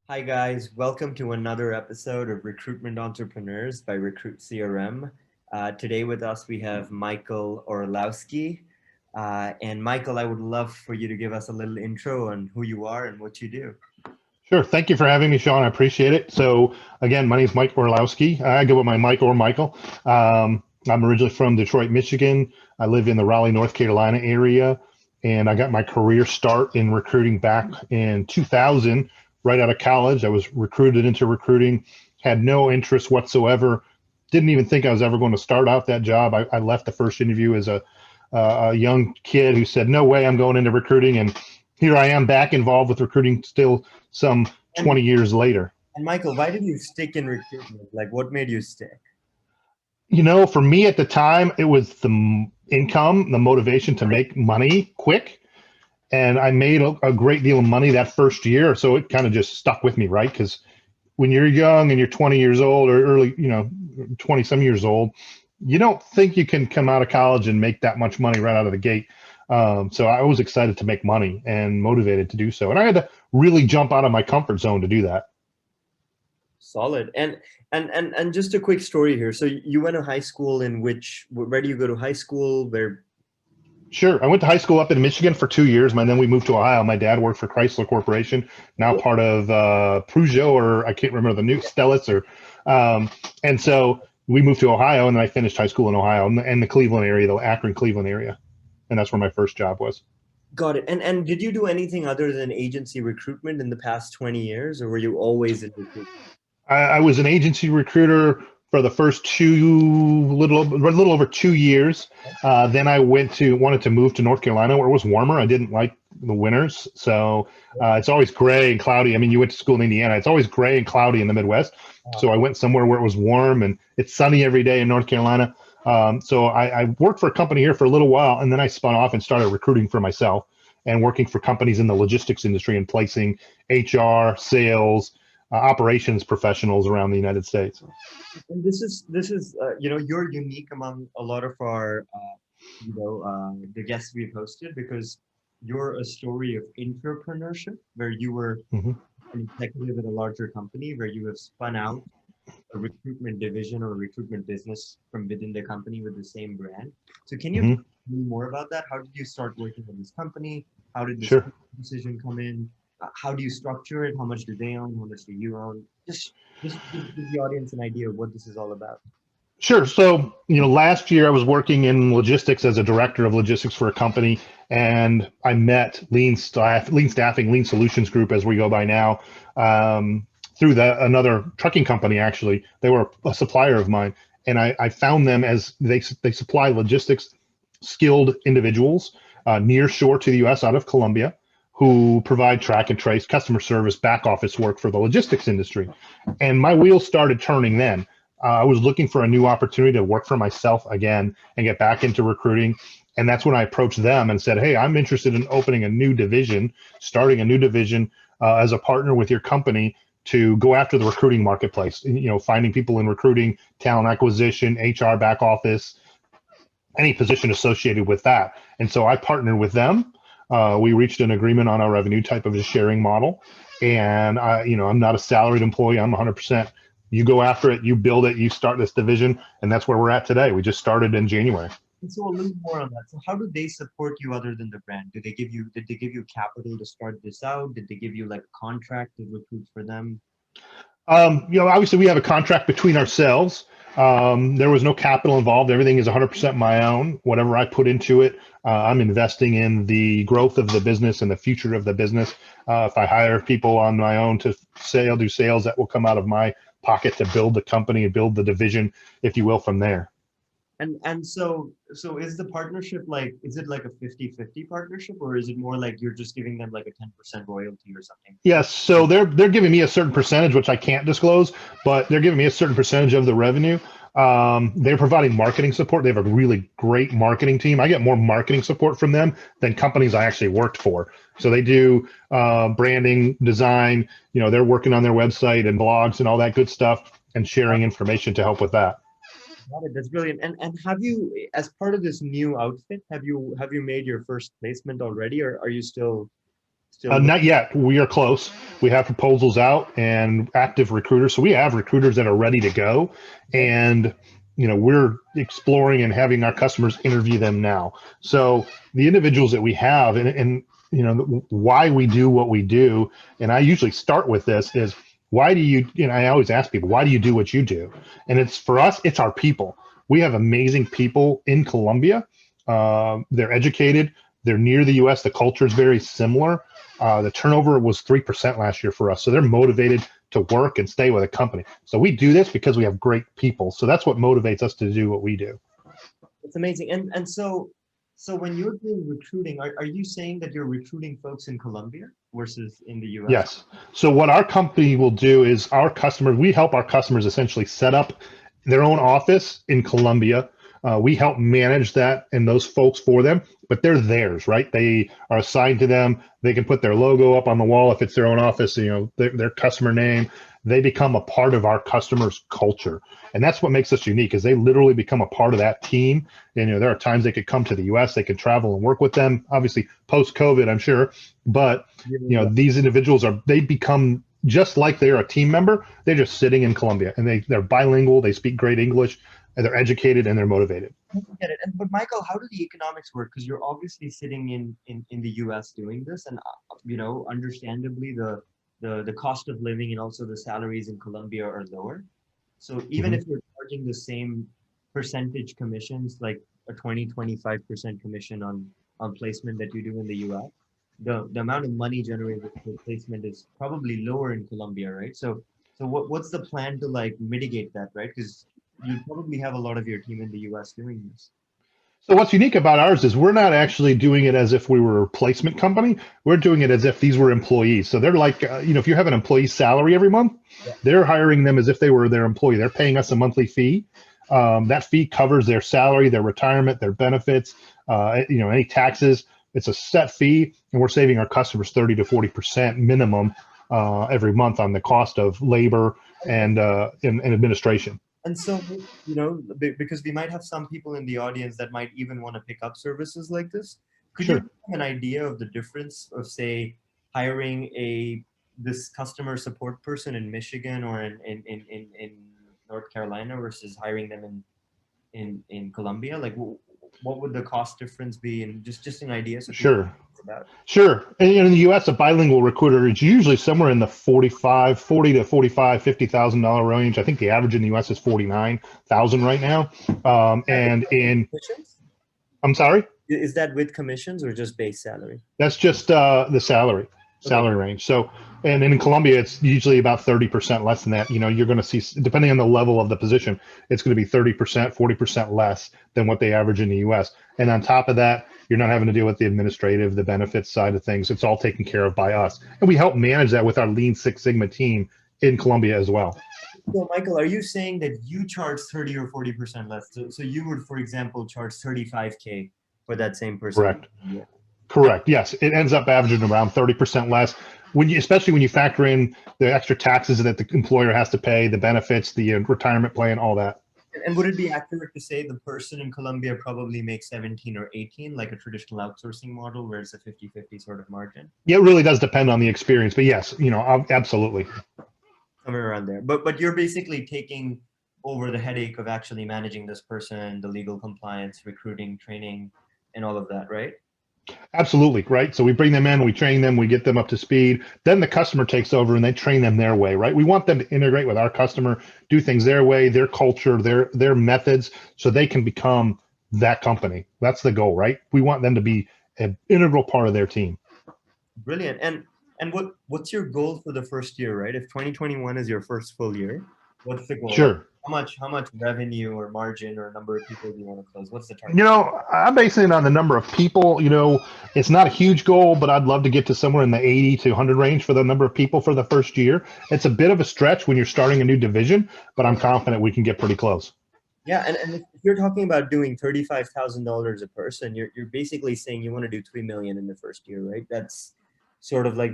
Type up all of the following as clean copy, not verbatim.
Hi guys, welcome to another episode of Recruitment Entrepreneurs by Recruit CRM. Today with us we have Michael Orlowski. And Michael, I would love for you to give us a little intro on who you are and what you do. Sure. Thank you for having me, Sean. I appreciate it. So again, my name is Mike Orlowski. I go with my Mike or Michael. I'm originally from Detroit, Michigan. I live in the Raleigh, North Carolina area, and I got my career start in recruiting back in 2000, right out of college. I was recruited into recruiting, had no interest whatsoever. Didn't even think I was ever going to start out that job. I left the first interview as a young kid who said, "No way, I'm going into recruiting," and here I am back involved with recruiting still some And, 20 years later. and Michael, why did you stick in recruitment? Like, what made you stick? For me at the time, it was the income, the motivation to make money quick. And I made a great deal of money that first year. So it kind of just stuck with me, right? Because when you're young and you're 20 years old or early, 20 some years old, you don't think you can come out of college and make that much money right out of the gate. So I was excited to make money and motivated to do so. And I had to really jump out of my comfort zone to do that. Solid. And just a quick story here. So you went to high school where do you go to high school? Sure. I went to high school up in Michigan for 2 years, and then we moved to Ohio. My dad worked for Chrysler Corporation, now part of Peugeot, or I can't remember the new Stellis, and so we moved to Ohio, and then I finished high school in Ohio and the Cleveland area, the Akron, Cleveland area, and that's where my first job was. Got it. And did you do anything other than agency recruitment in the past 20 years, or were you always in recruitment? I was an agency recruiter for the first little over 2 years. Then I wanted to move to North Carolina where it was warmer. I didn't like the winters. So it's always gray and cloudy. I mean, you went to school in Indiana. It's always gray and cloudy in the Midwest. So I went somewhere where it was warm and it's sunny every day in North Carolina. So I worked for a company here for a little while, and then I spun off and started recruiting for myself and working for companies in the logistics industry and placing HR, sales, operations professionals around the United States. And this is you're unique among a lot of our the guests we've hosted, because you're a story of entrepreneurship where you were hmm an executive at a larger company where you have spun out a recruitment division or a recruitment business from within the company with the same brand. So can you hmm tell me more about that? How did you start working on this company? How did this Sure. decision come in? How do you structure it? How much do they own? How much do you own? Just give the audience an idea of what this is all about. Sure. So, last year I was working in logistics as a director of logistics for a company, and I met Lean Staffing, Lean Solutions Group, as we go by now, through another trucking company. Actually, they were a supplier of mine, and I found them as they supply logistics skilled individuals near shore to the U.S. out of Colombia, who provide track and trace, customer service, back office work for the logistics industry. And my wheels started turning then. I was looking for a new opportunity to work for myself again and get back into recruiting. And that's when I approached them and said, "Hey, I'm interested in opening a new division, starting a new division as a partner with your company to go after the recruiting marketplace, finding people in recruiting, talent acquisition, HR, back office, any position associated with that." And so I partnered with them. We reached an agreement on a revenue type of a sharing model. And I'm not a salaried employee. I'm 100%. You go after it, you build it, you start this division, and that's where we're at today. We just started in January. And so a little more on that. So how do they support you other than the brand? Did they give you capital to start this out? Did they give you like a contract to recruit for them? Obviously we have a contract between ourselves. There was no capital involved. Everything is 100% my own. Whatever I put into it, I'm investing in the growth of the business and the future of the business. If I hire people on my own to do sales, that will come out of my pocket to build the company and build the division, if you will, from there. And so is the partnership is it like a 50-50 partnership, or is it more like you're just giving them like a 10% royalty or something? Yes, so they're giving me a certain percentage, which I can't disclose, but they're giving me a certain percentage of the revenue. They're providing marketing support. They have a really great marketing team. I get more marketing support from them than companies I actually worked for. So they do branding, design. They're working on their website and blogs and all that good stuff and sharing information to help with that. Got it. That's brilliant. And have you, as part of this new outfit, have you made your first placement already, or are you still Still, Not yet. We are close. We have proposals out and active recruiters. So we have recruiters that are ready to go, and we're exploring and having our customers interview them now. So the individuals that we have, and why we do what we do, and I usually start with this is why do you? I always ask people, why do you do what you do? And it's for us, it's our people. We have amazing people in Colombia. They're educated. They're near the U.S. The culture is very similar. The turnover was 3% last year for us. So they're motivated to work and stay with a company. So we do this because we have great people. So that's what motivates us to do what we do. It's amazing. And so when you're doing recruiting, are you saying that you're recruiting folks in Colombia versus in the US? Yes. So what our company will do is we help our customers essentially set up their own office in Colombia. We help manage that and those folks for them, but they're theirs, right? They are assigned to them. They can put their logo up on the wall if it's their own office, their customer name. They become a part of our customers' culture. And that's what makes us unique, is they literally become a part of that team. And there are times they could come to the US, they could travel and work with them, obviously post-COVID, I'm sure. But these individuals they become just like they're a team member. They're just sitting in Colombia, and they're bilingual, they speak great English, and they're educated and they're motivated. I get it. But Michael, how do the economics work? Because you're obviously sitting in the US doing this, and understandably the cost of living and also the salaries in Colombia are lower. So even if you're charging the same percentage commissions, like a 20-25% commission on placement that you do in the US, the amount of money generated per placement is probably lower in Colombia, right? So what's the plan to mitigate that, right? Because you probably have a lot of your team in the US doing this. So what's unique about ours is we're not actually doing it as if we were a placement company. We're doing it as if these were employees. So they're like, if you have an employee salary every month, they're hiring them as if they were their employee. They're paying us a monthly fee. That fee covers their salary, their retirement, their benefits, any taxes. It's a set fee, and we're saving our customers 30 to 40% minimum every month on the cost of labor and administration. And so, because we might have some people in the audience that might even want to pick up services like this, could you give an idea of the difference of, say, hiring this customer support person in Michigan or in North Carolina versus hiring them in Colombia? Like, what would the cost difference be? And just an idea. So Sure. And in the U.S., a bilingual recruiter is usually somewhere in the $40 to $50,000 range. I think the average in the U.S. is $49,000 right now. I'm sorry? Is that with commissions or just base salary? That's just the salary range. So, and in Colombia, it's usually about 30% less than that. You're going to see, depending on the level of the position, it's going to be 30%, 40% less than what they average in the U.S. And on top of that, you're not having to deal with the administrative, the benefits side of things. It's all taken care of by us. And we help manage that with our Lean Six Sigma team in Colombia as well. So Michael, are you saying that you charge 30 or 40% less? So you would, for example, charge $35K for that same person? Correct. Yeah. Correct. Yes, it ends up averaging around 30% less. Especially when you factor in the extra taxes that the employer has to pay, the benefits, the retirement plan, all that. And would it be accurate to say the person in Colombia probably makes 17 or 18, like a traditional outsourcing model where it's a 50-50 sort of margin? Yeah, it really does depend on the experience, but yes, absolutely. Somewhere around there. But you're basically taking over the headache of actually managing this person, the legal compliance, recruiting, training, and all of that, right? Absolutely, right? So we bring them in, we train them, we get them up to speed. Then the customer takes over and they train them their way, right? We want them to integrate with our customer, do things their way, their culture, their methods, so they can become that company. That's the goal, right? We want them to be an integral part of their team. Brilliant. And what's your goal for the first year, right? If 2021 is your first full year, what's the goal? Sure. How much revenue or margin or number of people do you want to close? What's the target? I'm basing it on the number of people. It's not a huge goal, but I'd love to get to somewhere in the 80 to 100 range for the number of people for the first year. It's a bit of a stretch when you're starting a new division, but I'm confident we can get pretty close. Yeah, and if you're talking about doing $35,000 a person, you're basically saying you want to do $3 million in the first year, right? That's sort of like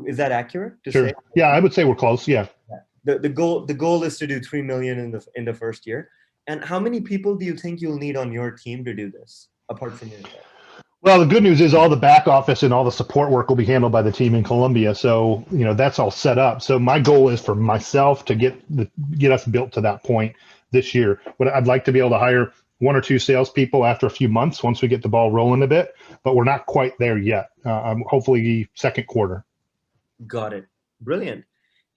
is that accurate to say? Yeah, I would say we're close. Yeah. The goal is to do 3 million in the first year. And how many people do you think you'll need on your team to do this, apart from yourself? Well, the good news is all the back office and all the support work will be handled by the team in Colombia. So, that's all set up. So my goal is for myself to get us built to that point this year. But I'd like to be able to hire one or two salespeople after a few months once we get the ball rolling a bit, but we're not quite there yet. Hopefully second quarter. Got it. Brilliant.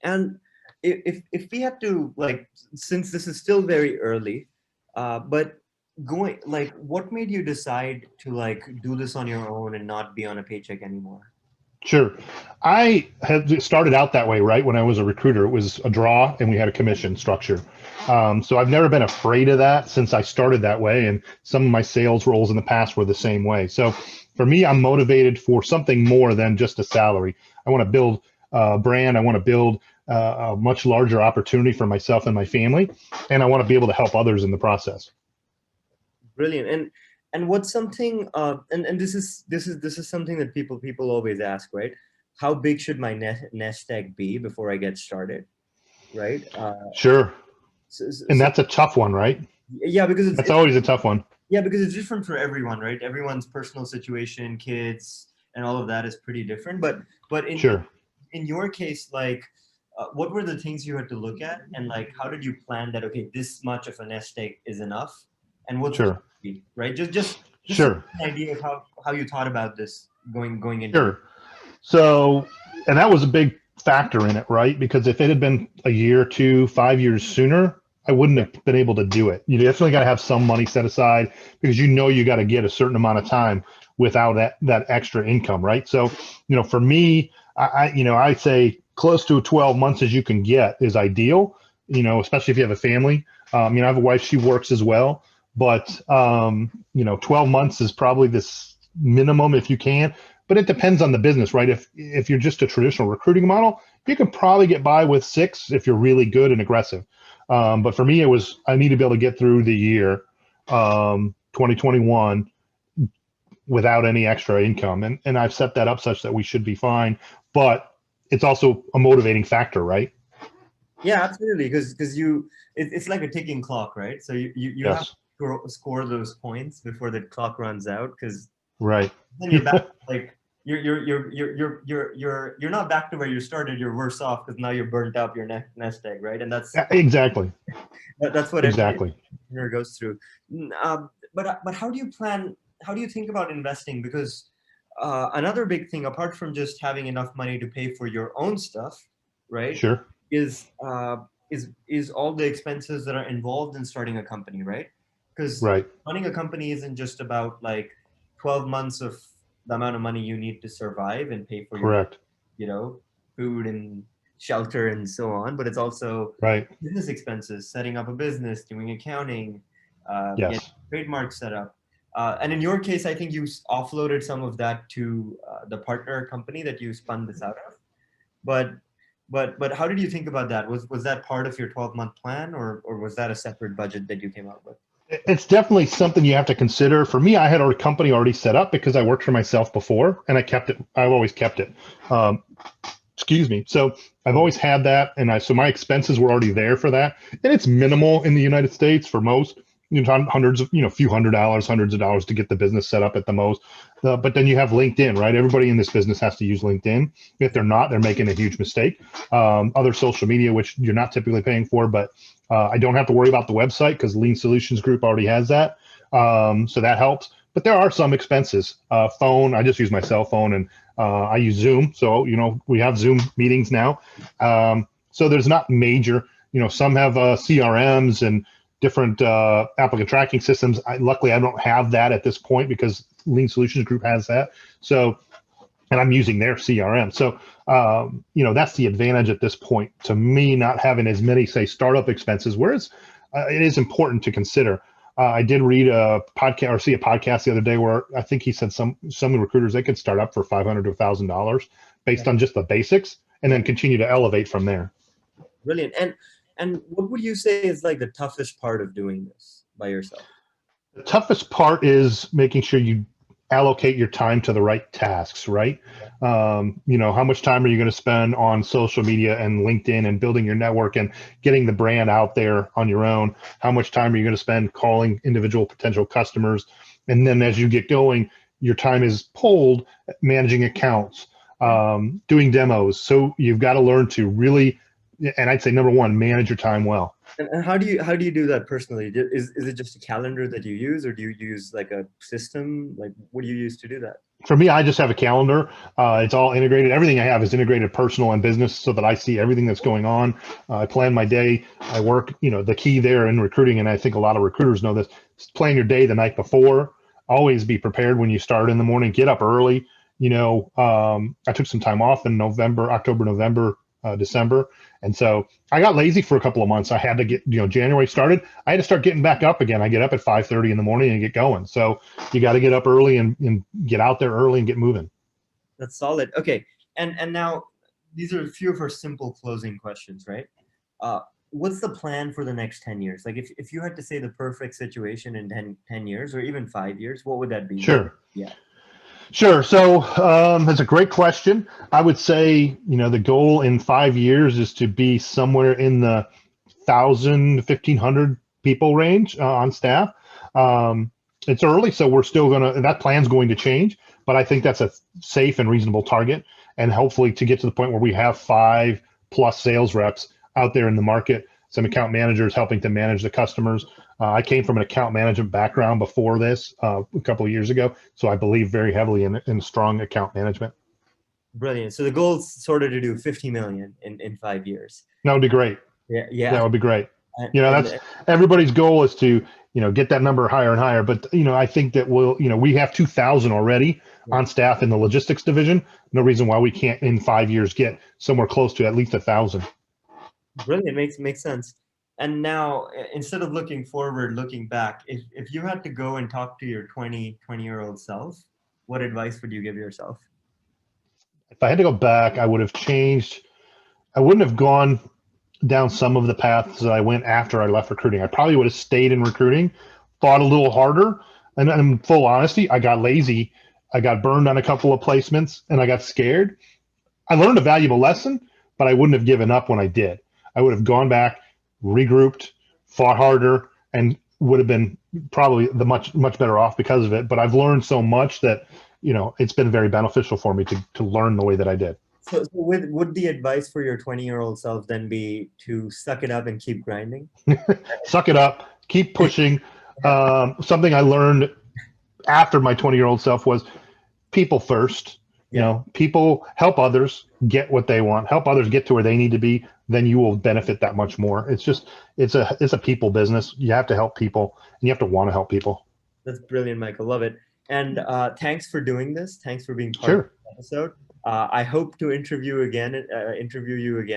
And if we had to, like, since this is still very early, but what made you decide to like do this on your own and not be on a paycheck anymore? Sure. I had started out that way, right? When I was a recruiter, it was a draw and we had a commission structure. So I've never been afraid of that since I started that way. And some of my sales roles in the past were the same way. So for me, I'm motivated for something more than just a salary. I want to build a brand. I want to build a much larger opportunity for myself and my family. And I want to be able to help others in the process. Brilliant. And what's something and this is something that people always ask, right? How big should my nest egg be before I get started, right? Sure. And that's a tough one, right? Yeah, because it's always a tough one. Yeah, because it's different for everyone, right? Everyone's personal situation, kids, and all of that is pretty different. But in your case, like, what were the things you had to look at, and like, how did you plan that? Okay, this much of a nest egg is enough, and what's right? Just an idea of how you thought about this going into. Sure. So, and that was a big factor in it, right? Because if it had been a year, 2, 5 years sooner, I wouldn't have been able to do it. You definitely got to have some money set aside because you got to get a certain amount of time without that extra income, right? So, for me, I say close to 12 months as you can get is ideal, especially if you have a family. I have a wife, she works as well, but 12 months is probably this minimum if you can, but it depends on the business, right? If you're just a traditional recruiting model, you can probably get by with 6 if you're really good and aggressive. But for me, I need to be able to get through the year 2021 without any extra income. And I've set that up such that we should be fine, but it's also a motivating factor, right? Yeah, absolutely. Because it's like a ticking clock, right? So you yes. have to score those points before the clock runs out. Because right, then you're back, like you're not back to where you started. You're worse off because now you're burnt out your nest egg, right? And that's exactly that's what exactly every goes through. But how do you plan? How do you think about investing? Because another big thing, apart from just having enough money to pay for your own stuff, right? Sure. Is all the expenses that are involved in starting a company, right? Because running a company isn't just about like 12 months of the amount of money you need to survive and pay for your food and shelter and so on, but it's also business expenses, setting up a business, doing accounting, getting trademark set up. And in your case, I think you offloaded some of that to the partner company that you spun this out of. But how did you think about that? Was that part of your 12-month plan, or was that a separate budget that you came up with? It's definitely something you have to consider. For me, I had a company already set up because I worked for myself before, and I kept it. I've always kept it. Excuse me. So I've always had that, and so my expenses were already there for that, and it's minimal in the United States for most. Hundreds of, few $100s, hundreds of dollars to get the business set up at the most. But then you have LinkedIn, right? Everybody in this business has to use LinkedIn. If they're not, they're making a huge mistake. Other social media, which you're not typically paying for, but I don't have to worry about the website because Lean Solutions Group already has that. So that helps. But there are some expenses. Phone, I just use my cell phone, and I use Zoom. So, we have Zoom meetings now. So there's not major, some have CRMs and different applicant tracking systems. Luckily, I don't have that at this point because Lean Solutions Group has that. So, and I'm using their CRM. So, that's the advantage at this point to me, not having as many, say, startup expenses, whereas it is important to consider. I did read a podcast or see a podcast the other day where I think he said some recruiters, they could start up for $500 to $1,000 based on just the basics and then continue to elevate from there. Brilliant. And what would you say is like the toughest part of doing this by yourself? The toughest part is making sure you allocate your time to the right tasks, right? How much time are you going to spend on social media and LinkedIn and building your network and getting the brand out there on your own? How much time are you going to spend calling individual potential customers? And then as you get going, your time is pulled managing accounts, doing demos. So you've got to learn to really, and I'd say number one, manage your time well. And how do you do that personally? Is it just a calendar that you use, or do you use like a system? Like, what do you use to do that? For me, I just have a calendar. It's all integrated. Everything I have is integrated, personal and business, so that I see everything that's going on. I plan my day. I work, the key there in recruiting, and I think a lot of recruiters know this, is plan your day the night before. Always be prepared when you start in the morning. Get up early. I took some time off in October, November, December. And so I got lazy for a couple of months. I had to get, January started. I had to start getting back up again. I get up at 5:30 in the morning and get going. So you got to get up early and get out there early and get moving. That's solid. Okay. And now these are a few of our simple closing questions, right? What's the plan for the next 10 years? Like if you had to say the perfect situation in 10 years or even 5 years, what would that be? Sure. Yeah. Sure. So that's a great question. I would say, the goal in 5 years is to be somewhere in the 1,000 to 1,500 people range on staff. It's early, so we're still that plan's going to change, but I think that's a safe and reasonable target. And hopefully to get to the point where we have 5+ sales reps out there in the market, some account managers helping to manage the customers. I came from an account management background before this a couple of years ago, so I believe very heavily in strong account management. Brilliant. So the goal is sort of to do 50 million in 5 years. That would be great. Yeah. That would be great. That's everybody's goal is to, get that number higher and higher. But, I think that we have 2,000 already on staff in the logistics division. No reason why we can't in 5 years get somewhere close to at least 1,000. Brilliant. Makes sense. And now, instead of looking forward, looking back, if you had to go and talk to your 20-year-old self, what advice would you give yourself? If I had to go back, I would have changed. I wouldn't have gone down some of the paths that I went after I left recruiting. I probably would have stayed in recruiting, fought a little harder. And in full honesty, I got lazy. I got burned on a couple of placements and I got scared. I learned a valuable lesson, but I wouldn't have given up when I did. I would have gone back, regrouped, fought harder, and would have been probably much better off because of it. But I've learned so much that, it's been very beneficial for me to learn the way that I did. So would the advice for your 20-year-old self then be to suck it up and keep grinding? Suck it up, keep pushing. Something I learned after my 20-year-old self was people first. People help others get what they want, help others get to where they need to be, then you will benefit that much more. It's a people business. You have to help people and you have to want to help people. That's brilliant, Michael. Love it. And thanks for doing this. Thanks for being part of the episode. I hope to interview you again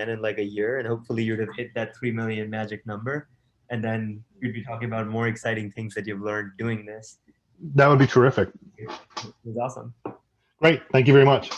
in like a year, and hopefully you'd have hit that 3 million magic number. And then you'd be talking about more exciting things that you've learned doing this. That would be terrific. It was awesome. Great. Thank you very much.